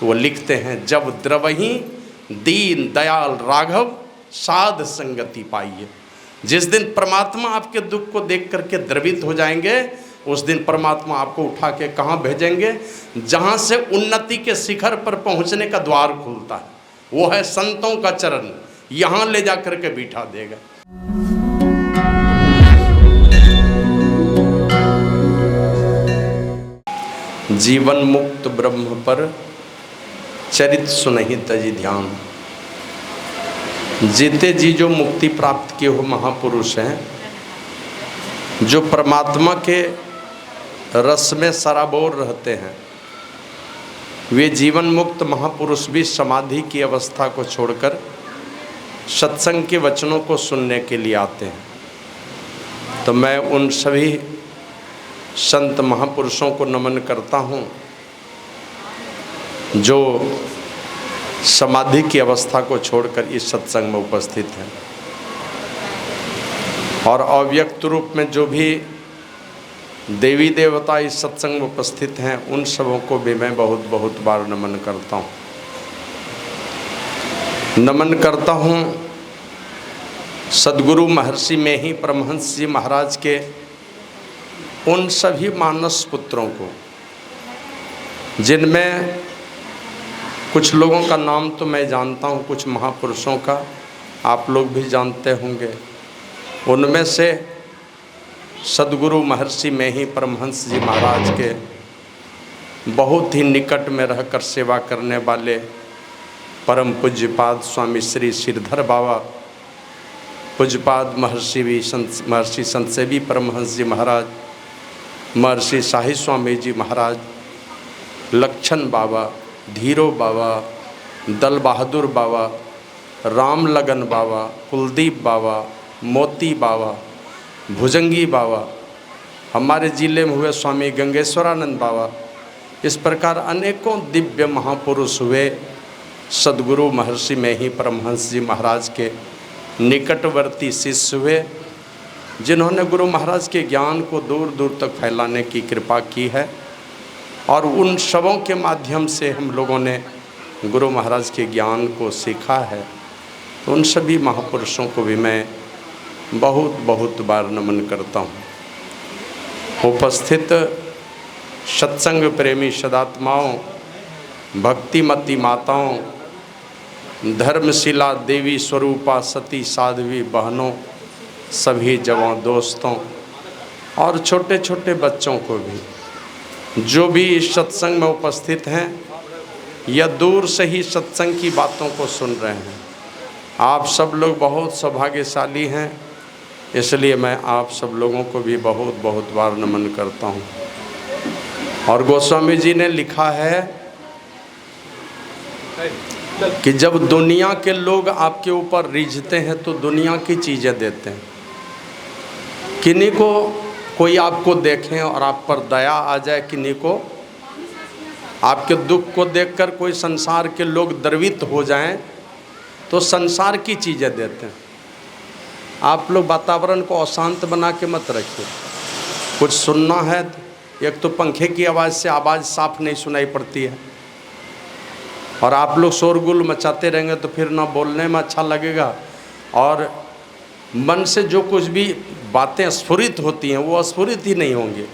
तो वो लिखते हैं, जब द्रवही दीन दयाल राघव साध संगति पाइए। जिस दिन परमात्मा आपके दुख को देख करके द्रवित हो जाएंगे, उस दिन परमात्मा आपको उठा के कहाँ भेजेंगे? जहाँ से उन्नति के शिखर पर पहुँचने का द्वार खुलता है, वो है संतों का चरण, यहाँ ले जा करके बिठा देगा। जीवन मुक्त ब्रह्म पर चरित सुनहि तजी ध्यान। जीते जी जो मुक्ति प्राप्त किए हो महापुरुष हैं, जो परमात्मा के रस में सराबोर रहते हैं, वे जीवन मुक्त महापुरुष भी समाधि की अवस्था को छोड़कर सत्संग के वचनों को सुनने के लिए आते हैं। तो मैं उन सभी संत महापुरुषों को नमन करता हूँ जो समाधि की अवस्था को छोड़कर इस सत्संग में उपस्थित हैं, और अव्यक्त रूप में जो भी देवी देवता इस सत्संग में उपस्थित हैं, उन सबों को भी मैं बहुत बहुत बार नमन करता हूँ। नमन करता हूँ सद्गुरु महर्षि में ही परमहंस जी महाराज के उन सभी मानस पुत्रों को, जिनमें कुछ लोगों का नाम तो मैं जानता हूँ, कुछ महापुरुषों का आप लोग भी जानते होंगे। उनमें से सद्गुरु महर्षि में ही परमहंस जी महाराज के बहुत ही निकट में रहकर सेवा करने वाले परम पूज्यपाद स्वामी श्री श्रीधर बाबा, पूज्यपाद महर्षि संतसेवी परमहंस जी महाराज, महर्षि शाही स्वामी जी महाराज, लक्षण बाबा, धीरो बाबा, दल बहादुर बाबा, राम लगन बाबा, कुलदीप बाबा, मोती बाबा, भुजंगी बाबा, हमारे जिले में हुए स्वामी गंगेश्वरानंद बाबा, इस प्रकार अनेकों दिव्य महापुरुष हुए सद्गुरु महर्षि में ही परमहंस जी महाराज के निकटवर्ती शिष्य हुए, जिन्होंने गुरु महाराज के ज्ञान को दूर दूर तक फैलाने की कृपा की है। और उन सबों के माध्यम से हम लोगों ने गुरु महाराज के ज्ञान को सीखा है। तो उन सभी महापुरुषों को भी मैं बहुत बहुत बार नमन करता हूँ। उपस्थित सत्संग प्रेमी सदात्माओं, भक्तिमती माताओं, धर्मशिला देवी स्वरूपा सती साध्वी बहनों, सभी जवान दोस्तों और छोटे छोटे बच्चों को भी, जो भी इस सत्संग में उपस्थित हैं या दूर से ही सत्संग की बातों को सुन रहे हैं, आप सब लोग बहुत सौभाग्यशाली हैं। इसलिए मैं आप सब लोगों को भी बहुत बहुत बार नमन करता हूँ। और गोस्वामी जी ने लिखा है कि जब दुनिया के लोग आपके ऊपर रिझते हैं तो दुनिया की चीज़ें देते हैं। किन्हीं को कोई आपको देखें और आप पर दया आ जाए, किन्हीं को आपके दुख को देखकर कोई संसार के लोग द्रवित हो जाएं, तो संसार की चीज़ें देते हैं। आप लोग वातावरण को अशांत बना के मत रखिए। कुछ सुनना है, एक तो पंखे की आवाज़ से आवाज़ साफ नहीं सुनाई पड़ती है, और आप लोग शोरगुल मचाते रहेंगे तो फिर ना बोलने में अच्छा लगेगा, और मन से जो कुछ भी बातें स्फुरित होती हैं वो स्फुरित ही नहीं होंगी।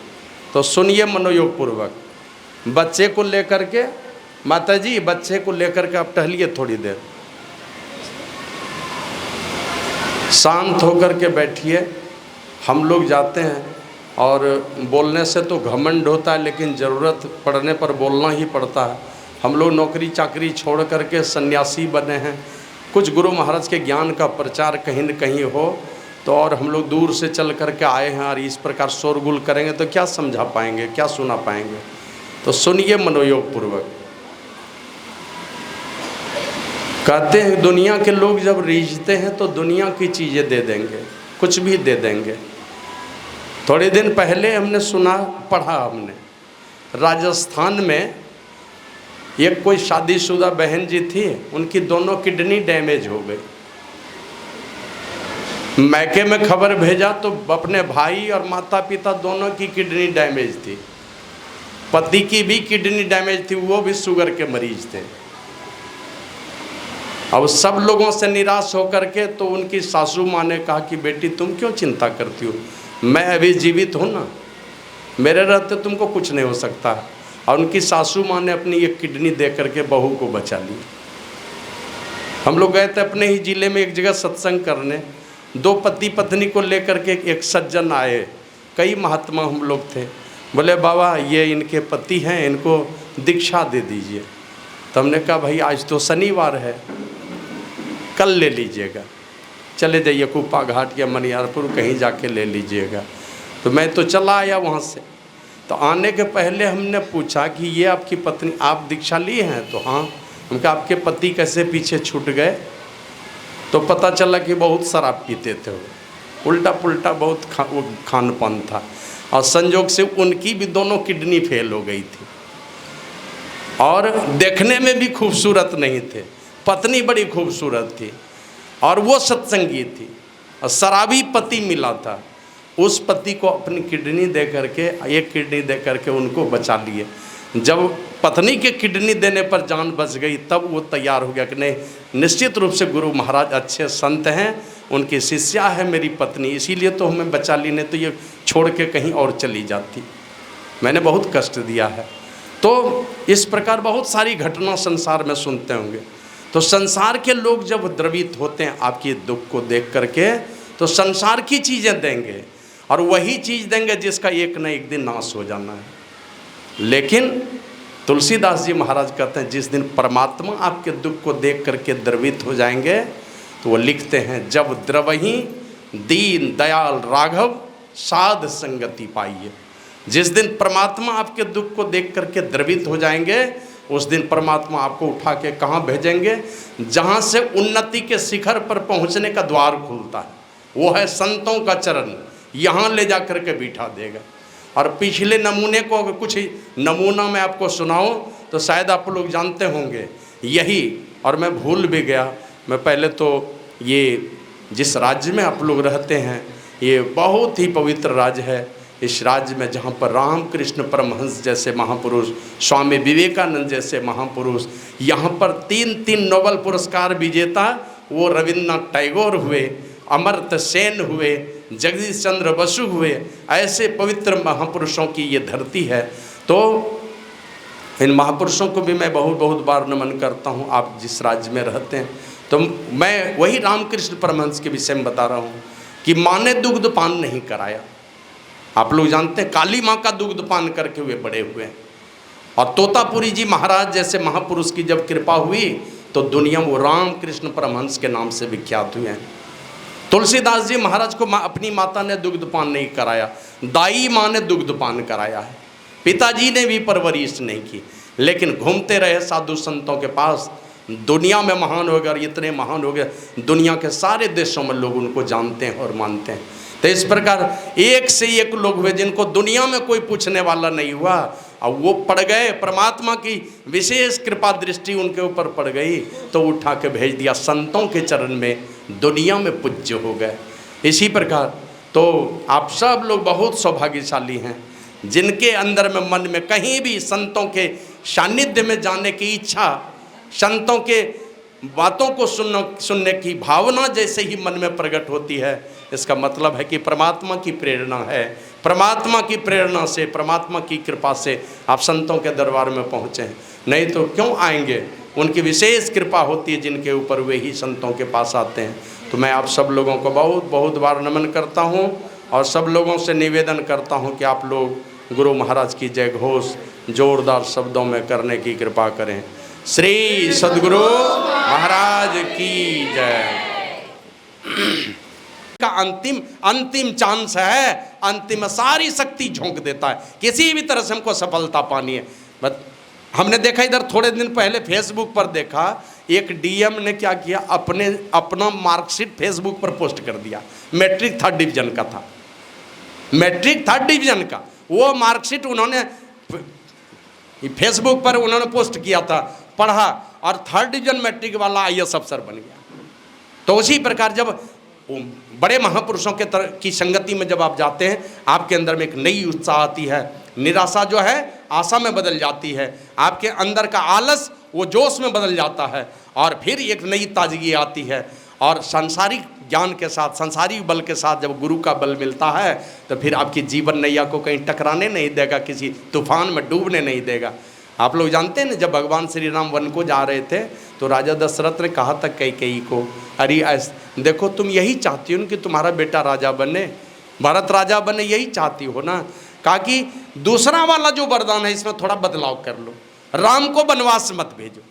तो सुनिए मनोयोग पूर्वक। बच्चे को लेकर के, माता जी बच्चे को लेकर के आप टहलिए थोड़ी देर, शांत होकर के बैठिए। हम लोग जाते हैं और बोलने से तो घमंड होता है, लेकिन ज़रूरत पड़ने पर बोलना ही पड़ता है। हम लोग नौकरी चाकरी छोड़ करके सन्यासी बने हैं। कुछ गुरु महाराज के ज्ञान का प्रचार कहीं न कहीं हो तो, और हम लोग दूर से चल करके आए हैं और इस प्रकार शोरगुल करेंगे तो क्या समझा पाएंगे, क्या सुना पाएंगे। तो सुनिए मनोयोग पूर्वक। कहते हैं दुनिया के लोग जब रीझते हैं तो दुनिया की चीज़ें दे देंगे, कुछ भी दे देंगे। थोड़े दिन पहले हमने सुना, पढ़ा हमने, राजस्थान में एक कोई शादीशुदा बहन जी थी, उनकी दोनों किडनी डैमेज हो गई। मैके में खबर भेजा तो अपने भाई और माता पिता दोनों की किडनी डैमेज थी। पति की भी किडनी डैमेज थी, वो भी शुगर के मरीज थे। अब सब लोगों से निराश होकर के तो उनकी सासू माँ ने कहा कि बेटी तुम क्यों चिंता करती हो, मैं अभी जीवित हूँ ना, मेरे रहते तुमको कुछ नहीं हो सकता। और उनकी सासू माँ ने अपनी एक किडनी दे करके बहू को बचा ली। हम लोग गए थे अपने ही ज़िले में एक जगह सत्संग करने, दो पति पत्नी को लेकर के एक सज्जन आए, कई महात्मा हम लोग थे। बोले बाबा ये इनके पति हैं, इनको दीक्षा दे दीजिए। तो हमने कहा भाई आज तो शनिवार है, कल ले लीजिएगा, चले जाइए कुप्पा घाट या मनियारपुर कहीं जाके ले लीजिएगा। तो मैं तो चला आया वहाँ से। तो आने के पहले हमने पूछा कि ये आपकी पत्नी, आप दीक्षा लिए हैं? तो हाँ। हम कहा आपके पति कैसे पीछे छूट गए? तो पता चला कि बहुत शराब पीते थे वो, उल्टा पुल्टा बहुत खान पान था, और संजोग से उनकी भी दोनों किडनी फेल हो गई थी, और देखने में भी खूबसूरत नहीं थे। पत्नी बड़ी खूबसूरत थी और वो सत्संगी थी, और शराबी पति मिला था। उस पति को अपनी किडनी दे करके, एक किडनी दे करके उनको बचा लिए। जब पत्नी के किडनी देने पर जान बच गई तब वो तैयार हो गया कि नहीं, निश्चित रूप से गुरु महाराज अच्छे संत हैं, उनकी शिष्या है मेरी पत्नी, इसीलिए तो हमें बचा ली, नहीं तो ये छोड़ के कहीं और चली जाती, मैंने बहुत कष्ट दिया है। तो इस प्रकार बहुत सारी घटना संसार में सुनते होंगे। तो संसार के लोग जब द्रवित होते हैं आपके दुख को देख करके, तो संसार की चीज़ें देंगे, और वही चीज़ देंगे जिसका एक न एक दिन नाश हो जाना है। लेकिन तुलसीदास जी महाराज कहते हैं जिस दिन परमात्मा आपके दुख को देख करके द्रवित हो जाएंगे, तो वो लिखते हैं जब द्रवही दीन दयाल राघव साध संगति पाइए। जिस दिन परमात्मा आपके दुख को देख करके द्रवित हो जाएंगे, उस दिन परमात्मा आपको उठा के कहाँ भेजेंगे? जहाँ से उन्नति के शिखर पर पहुँचने का द्वार खुलता है, वो है संतों का चरण, यहाँ ले जा कर के बिठा देगा। और पिछले नमूने को अगर कुछ नमूना मैं आपको सुनाऊं तो शायद आप लोग जानते होंगे यही, और मैं भूल भी गया। मैं पहले तो ये जिस राज्य में आप लोग रहते हैं, ये बहुत ही पवित्र राज्य है। इस राज्य में जहाँ पर रामकृष्ण परमहंस जैसे महापुरुष, स्वामी विवेकानंद जैसे महापुरुष, यहाँ पर 3 नोबेल पुरस्कार विजेता वो रविन्द्रनाथ टैगोर हुए, अमर्त्य सेन हुए, जगदीश चंद्र बसु हुए, ऐसे पवित्र महापुरुषों की ये धरती है। तो इन महापुरुषों को भी मैं बहुत बहुत बार नमन करता हूँ। आप जिस राज्य में रहते हैं, तो मैं वही रामकृष्ण परमहंस के विषय में बता रहा हूँ कि माँ ने दुग्ध पान नहीं कराया। आप लोग जानते हैं काली माँ का दुग्ध पान करके हुए बड़े हुए हैं, और तोतापुरी जी महाराज जैसे महापुरुष की जब कृपा हुई तो दुनिया वो रामकृष्ण परमहंस के नाम से विख्यात हुए हैं। तुलसीदास जी महाराज को अपनी माता ने दुग्ध पान नहीं कराया, दाई माँ ने दुग्ध पान कराया है, पिताजी ने भी परवरिश नहीं की, लेकिन घूमते रहे साधु संतों के पास, दुनिया में महान हो गए, और इतने महान हो गए दुनिया के सारे देशों में लोग उनको जानते हैं और मानते हैं। तो इस प्रकार एक से एक लोग हुए जिनको दुनिया में कोई पूछने वाला नहीं हुआ, और वो पड़ गए, परमात्मा की विशेष कृपा दृष्टि उनके ऊपर पड़ गई तो उठा के भेज दिया संतों के चरण में, दुनिया में पूज्य हो गए। इसी प्रकार तो आप सब लोग बहुत सौभाग्यशाली हैं जिनके अंदर में मन में कहीं भी संतों के सानिध्य में जाने की इच्छा, संतों के बातों को सुनने की भावना जैसे ही मन में प्रकट होती है, इसका मतलब है कि परमात्मा की प्रेरणा है। परमात्मा की प्रेरणा से, परमात्मा की कृपा से आप संतों के दरबार में पहुँचे हैं, नहीं तो क्यों आएंगे? उनकी विशेष कृपा होती है जिनके ऊपर, वे ही संतों के पास आते हैं। तो मैं आप सब लोगों को बहुत बहुत बार नमन करता हूँ, और सब लोगों से निवेदन करता हूँ कि आप लोग गुरु महाराज की जय घोष जोरदार शब्दों में करने की कृपा करें। श्री सद्गुरु महाराज की जय। का अंतिम चांस है, अंतिम सारी शक्ति झोंक देता है, किसी भी तरह से हमको सफलता पानी है। हमने देखा इधर थोड़े दिन पहले फेसबुक पर देखा, एक डीएम ने क्या किया, अपना मार्कशीट फेसबुक पर पोस्ट कर दिया। मैट्रिक 3rd डिवीजन का था, मैट्रिक 3rd डिवीजन का वो मार्कशीट उन्होंने फेसबुक पर उन्होंने पोस्ट किया था, पढ़ा, और 3rd डिवीजन मैट्रिक वाला IAS अफसर बन गया। तो उसी प्रकार जब बड़े महापुरुषों की संगति में जब आप जाते हैं, आपके अंदर में एक नई उत्साह आती है, निराशा जो है आशा में बदल जाती है, आपके अंदर का आलस वो जोश में बदल जाता है, और फिर एक नई ताजगी आती है। और सांसारिक ज्ञान के साथ, सांसारिक बल के साथ जब गुरु का बल मिलता है तो फिर आपकी जीवन नैया को कहीं टकराने नहीं देगा, किसी तूफान में डूबने नहीं देगा। आप लोग जानते हैं ना, जब भगवान श्री राम वन को जा रहे थे तो राजा दशरथ ने कहा था कैकेयी को, अरे देखो तुम यही चाहती हो ना कि तुम्हारा बेटा राजा बने, भरत राजा बने, यही चाहती हो ना। कहा कि दूसरा वाला जो वरदान है इसमें थोड़ा बदलाव कर लो, राम को वनवास मत भेजो,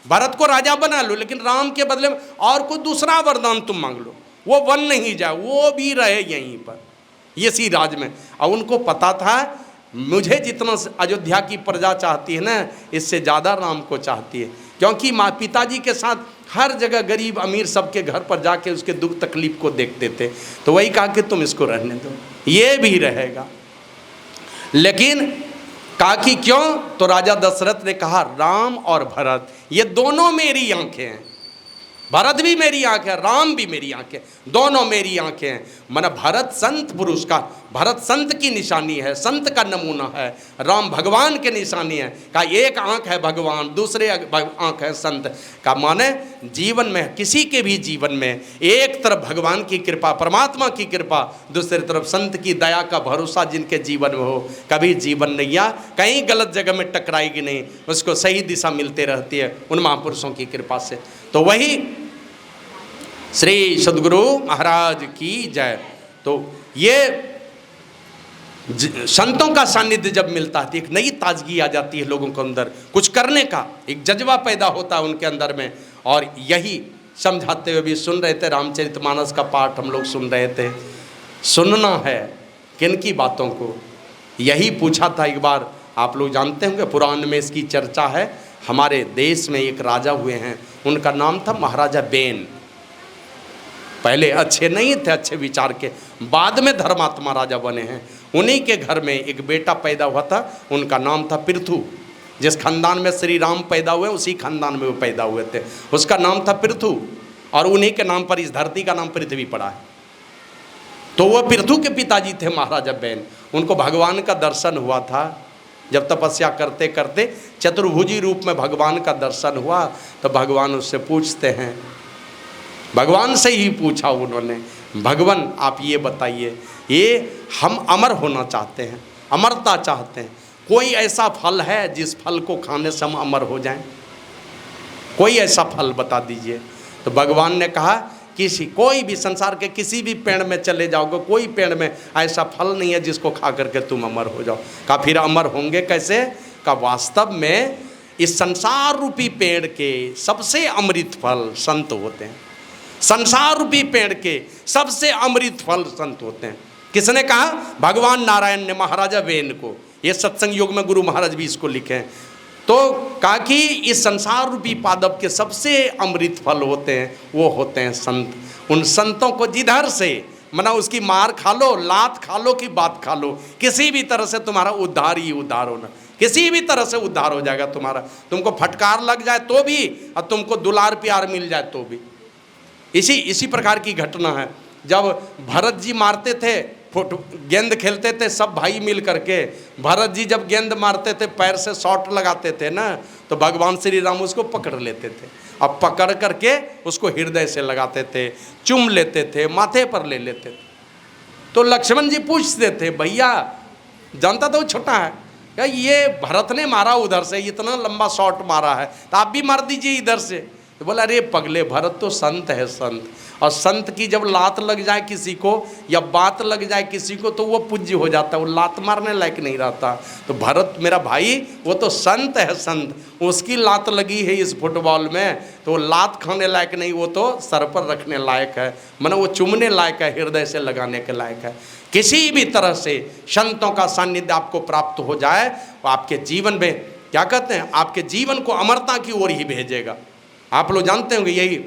भरत को राजा बना लो, लेकिन राम के बदले में और कोई दूसरा वरदान तुम मांग लो, वो वन नहीं जाए, वो भी रहे यहीं पर इसी राज में। और उनको पता था मुझे जितना अयोध्या की प्रजा चाहती है ना, इससे ज़्यादा राम को चाहती है, क्योंकि माँ पिताजी के साथ हर जगह गरीब अमीर सबके घर पर जाके उसके दुख तकलीफ को देखते थे। तो वही कहा कि तुम इसको रहने दो, ये भी रहेगा। लेकिन कहा कि क्यों? तो राजा दशरथ ने कहा राम और भरत ये दोनों मेरी आंखें हैं, भरत भी मेरी आंख है, राम भी मेरी आंखें, दोनों मेरी आंखें हैं। माना भरत संत पुरुष का, भरत संत की निशानी है, संत का नमूना है, राम भगवान के निशानी है। का एक आंख है भगवान, दूसरे आंख है संत। का माने जीवन में, किसी के भी जीवन में एक तरफ भगवान की कृपा, परमात्मा की कृपा, दूसरी तरफ संत की दया का भरोसा जिनके जीवन में हो, कभी जीवन नैया कहीं गलत जगह में टकराएगी नहीं, उसको सही दिशा मिलते रहती है उन महापुरुषों की कृपा से। तो वही श्री सद्गुरु महाराज की जय। तो ये संतों का सानिध्य जब मिलता है तो एक नई ताजगी आ जाती है लोगों के अंदर, कुछ करने का एक जज्बा पैदा होता है उनके अंदर में। और यही समझाते हुए भी सुन रहे थे, रामचरितमानस का पाठ हम लोग सुन रहे थे। सुनना है किन की बातों को, यही पूछा था एक बार। आप लोग जानते होंगे, पुराण में इसकी चर्चा है। हमारे देश में एक राजा हुए हैं, उनका नाम था महाराजा बेन। पहले अच्छे नहीं थे, अच्छे विचार के, बाद में धर्मात्मा राजा बने हैं। उन्हीं के घर में एक बेटा पैदा हुआ था, उनका नाम था पृथु। जिस खानदान में श्री राम पैदा हुए उसी खानदान में वो पैदा हुए थे, उसका नाम था पृथु। और उन्हीं के नाम पर इस धरती का नाम पृथ्वी पड़ा है। तो वह पृथु के पिताजी थे महाराजा बेन। उनको भगवान का दर्शन हुआ था जब तपस्या करते करते, चतुर्भुजी रूप में भगवान का दर्शन हुआ। तो भगवान उससे पूछते हैं, भगवान से ही पूछा उन्होंने, भगवान आप ये बताइए, ये हम अमर होना चाहते हैं, अमरता चाहते हैं, कोई ऐसा फल है जिस फल को खाने से हम अमर हो जाएं? कोई ऐसा फल बता दीजिए। तो भगवान ने कहा कोई भी संसार के किसी भी पेड़ में चले जाओगे, कोई पेड़ में ऐसा फल नहीं है जिसको खा करके तुम अमर हो जाओ। कहा फिर अमर होंगे कैसे? का वास्तव में इस संसार रूपी पेड़ के सबसे अमृत फल संत होते हैं। संसार रूपी पेड़ के सबसे अमृत फल संत होते हैं। किसने कहा? भगवान नारायण ने महाराजा वेन को। ये सत्संग योग में गुरु महाराज भी इसको लिखे हैं। तो कहा कि इस संसार रूपी पादप के सबसे अमृत फल होते हैं, वो होते हैं संत। उन संतों को जिधर से, मना उसकी मार खा लो, लात खा लो कि बात खा लो, किसी भी तरह से तुम्हारा उद्धार ही उद्धार होना, किसी भी तरह से उद्धार हो जाएगा तुम्हारा। तुमको फटकार लग जाए तो भी, और तुमको दुलार प्यार मिल जाए तो भी। इसी प्रकार की घटना है। जब भरत जी मारते थे, गेंद खेलते थे सब भाई मिल करके, भरत जी जब गेंद मारते थे पैर से शॉट लगाते थे ना, तो भगवान श्री राम उसको पकड़ लेते थे। अब पकड़ करके उसको हृदय से लगाते थे, चूम लेते थे, माथे पर ले लेते थे। तो लक्ष्मण जी पूछते थे, भैया जानता तो छोटा है, क्या ये भरत ने मारा उधर से, इतना लंबा शॉट मारा है, तो आप भी मार दीजिए इधर से। तो बोला अरे पगले, भरत तो संत है, संत। और संत की जब लात लग जाए किसी को या बात लग जाए किसी को तो वो पूज्य हो जाता है, वो लात मारने लायक नहीं रहता। तो भरत मेरा भाई वो तो संत है, संत। उसकी लात लगी है इस फुटबॉल में तो वो लात खाने लायक नहीं, वो तो सर पर रखने लायक है, माने वो चूमने लायक है, हृदय से लगाने के लायक है। किसी भी तरह से संतों का सानिध्य आपको प्राप्त हो जाए, वो आपके जीवन में क्या कहते हैं, आपके जीवन को अमरता की ओर ही भेजेगा। आप लोग जानते होंगे, यही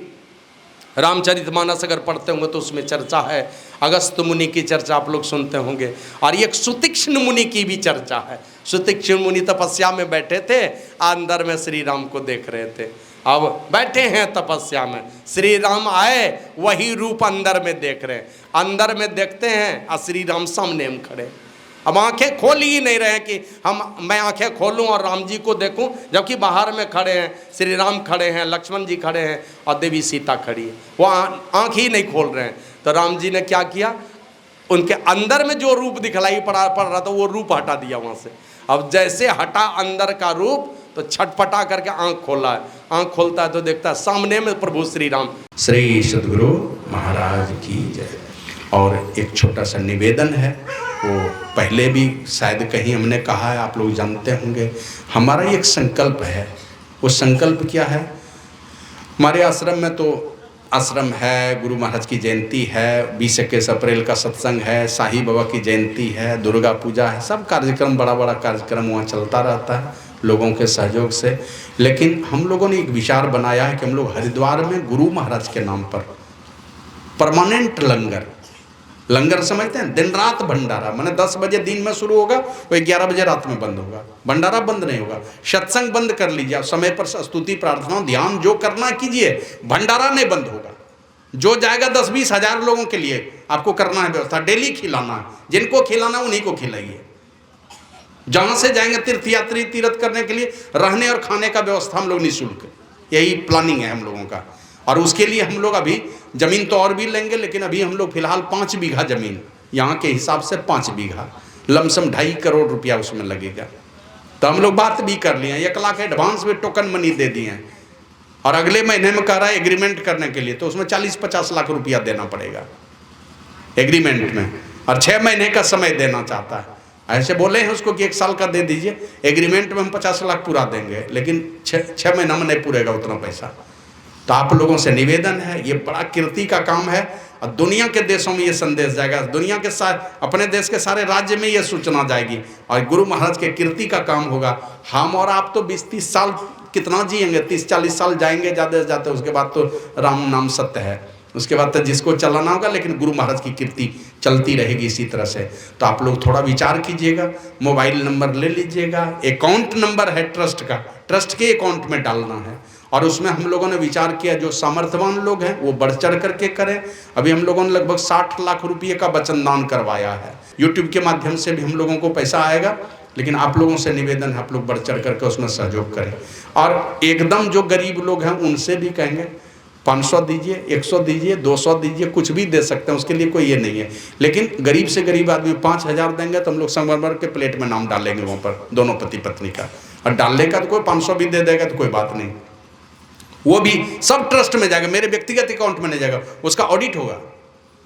रामचरितमानस अगर पढ़ते होंगे तो उसमें चर्चा है, अगस्त मुनि की चर्चा आप लोग सुनते होंगे, और एक सुतीक्ष्ण मुनि की भी चर्चा है। सुतीक्ष्ण मुनि तपस्या में बैठे थे, अंदर में श्री राम को देख रहे थे। अब बैठे हैं तपस्या में, श्री राम आए, वही रूप अंदर में देख रहे हैं। अंदर में देखते हैं और श्री राम सामने में खड़े। अब आंखें खोल ही नहीं रहे हैं कि मैं आंखें खोलूं और राम जी को देखूं, जबकि बाहर में खड़े हैं, श्री राम खड़े हैं, लक्ष्मण जी खड़े हैं और देवी सीता खड़ी है, वो आंख ही नहीं खोल रहे हैं। तो राम जी ने क्या किया, उनके अंदर में जो रूप दिखलाई पड़ रहा था वो रूप हटा दिया वहाँ से। अब जैसे हटा अंदर का रूप तो छटपटा करके आंख खोला है, आंख खोलता है तो देखता है सामने में प्रभु श्री राम। श्री सद्गुरु महाराज की जय। और एक छोटा सा निवेदन है, वो पहले भी शायद कहीं हमने कहा है, आप लोग जानते होंगे। हमारा एक संकल्प है, वो संकल्प क्या है, हमारे आश्रम में तो आश्रम है, गुरु महाराज की जयंती है, 20-21 अप्रैल का सत्संग है, साईं बाबा की जयंती है, दुर्गा पूजा है, सब कार्यक्रम बड़ा बड़ा कार्यक्रम वहाँ चलता रहता है लोगों के सहयोग से। लेकिन हम लोगों ने एक विचार बनाया है कि हम लोग हरिद्वार में गुरु महाराज के नाम पर परमानेंट लंगर समझते हैं, दिन रात भंडारा, माने 10 बजे दिन में शुरू होगा, वो 11 बजे रात में बंद होगा। भंडारा बंद नहीं होगा, सत्संग बंद कर लीजिए, आप समय पर स्तुति प्रार्थना ध्यान जो करना कीजिए, भंडारा नहीं बंद होगा। जो जाएगा 10-20 हज़ार लोगों के लिए आपको करना है व्यवस्था, डेली खिलाना है, जिनको खिलाना उन्हीं को खिलाइए। जहाँ से जाएंगे तीर्थयात्री तीर्थ करने के लिए, रहने और खाने का व्यवस्था हम लोग निःशुल्क, यही प्लानिंग है हम लोगों का। और उसके लिए हम लोग अभी ज़मीन तो और भी लेंगे, लेकिन अभी हम लोग फिलहाल 5 बीघा ज़मीन, यहाँ के हिसाब से 5 बीघा, लमसम 2.5 करोड़ रुपया उसमें लगेगा। तो हम लोग बात भी कर लिए हैं, 1 लाख एडवांस में टोकन मनी दे दिए हैं, और अगले महीने में कह रहा है एग्रीमेंट करने के लिए, तो उसमें 40-50 लाख रुपया देना पड़ेगा एग्रीमेंट में, और 6 महीने का समय देना चाहता है। ऐसे बोले हैं उसको कि 1 साल का दे दीजिए, एग्रीमेंट में हम 50 लाख पूरा देंगे, लेकिन 6 महीना में नहीं पूरेगा उतना पैसा। तो आप लोगों से निवेदन है, ये बड़ा कीर्ति का काम है, और दुनिया के देशों में ये संदेश जाएगा, दुनिया के अपने देश के सारे राज्य में ये सूचना जाएगी, और गुरु महाराज के कीर्ति का काम होगा। हम और आप तो 20-30 साल कितना जिएंगे, 30-40 साल जाएंगे ज़्यादा से ज़्यादा, उसके बाद तो राम नाम सत्य है, उसके बाद तो जिसको चलाना होगा, लेकिन गुरु महाराज की कीर्ति चलती रहेगी इसी तरह से। तो आप लोग थोड़ा विचार कीजिएगा, मोबाइल नंबर ले लीजिएगा, अकाउंट नंबर है ट्रस्ट का, ट्रस्ट के अकाउंट में डालना है, और उसमें हम लोगों ने विचार किया जो सामर्थ्यवान लोग हैं वो बढ़ चढ़ करके करें। अभी हम लोगों ने लगभग 60 लाख रुपये का वचन दान करवाया है, यूट्यूब के माध्यम से भी हम लोगों को पैसा आएगा, लेकिन आप लोगों से निवेदन है आप लोग बढ़ चढ़ करके उसमें सहयोग करें। और एकदम जो गरीब लोग हैं उनसे भी कहेंगे 500 दीजिए, 100 दीजिए, 200 दीजिए, कुछ भी दे सकते हैं, उसके लिए कोई ये नहीं है। लेकिन गरीब से गरीब आदमी 5000 देंगे तो हम लोग संगमरमर के प्लेट में नाम डालेंगे वहाँ पर, दोनों पति पत्नी का, और डालने का तो कोई 500 भी दे देगा तो कोई बात नहीं, वो भी सब ट्रस्ट में जाएगा, मेरे व्यक्तिगत अकाउंट में नहीं जाएगा, उसका ऑडिट होगा,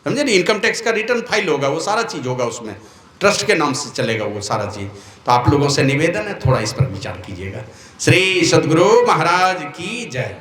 समझे नहीं, इनकम टैक्स का रिटर्न फाइल होगा, वो सारा चीज़ होगा उसमें, ट्रस्ट के नाम से चलेगा वो सारा चीज़। तो आप लोगों से निवेदन है थोड़ा इस पर विचार कीजिएगा। श्री सद्गुरु महाराज की जय।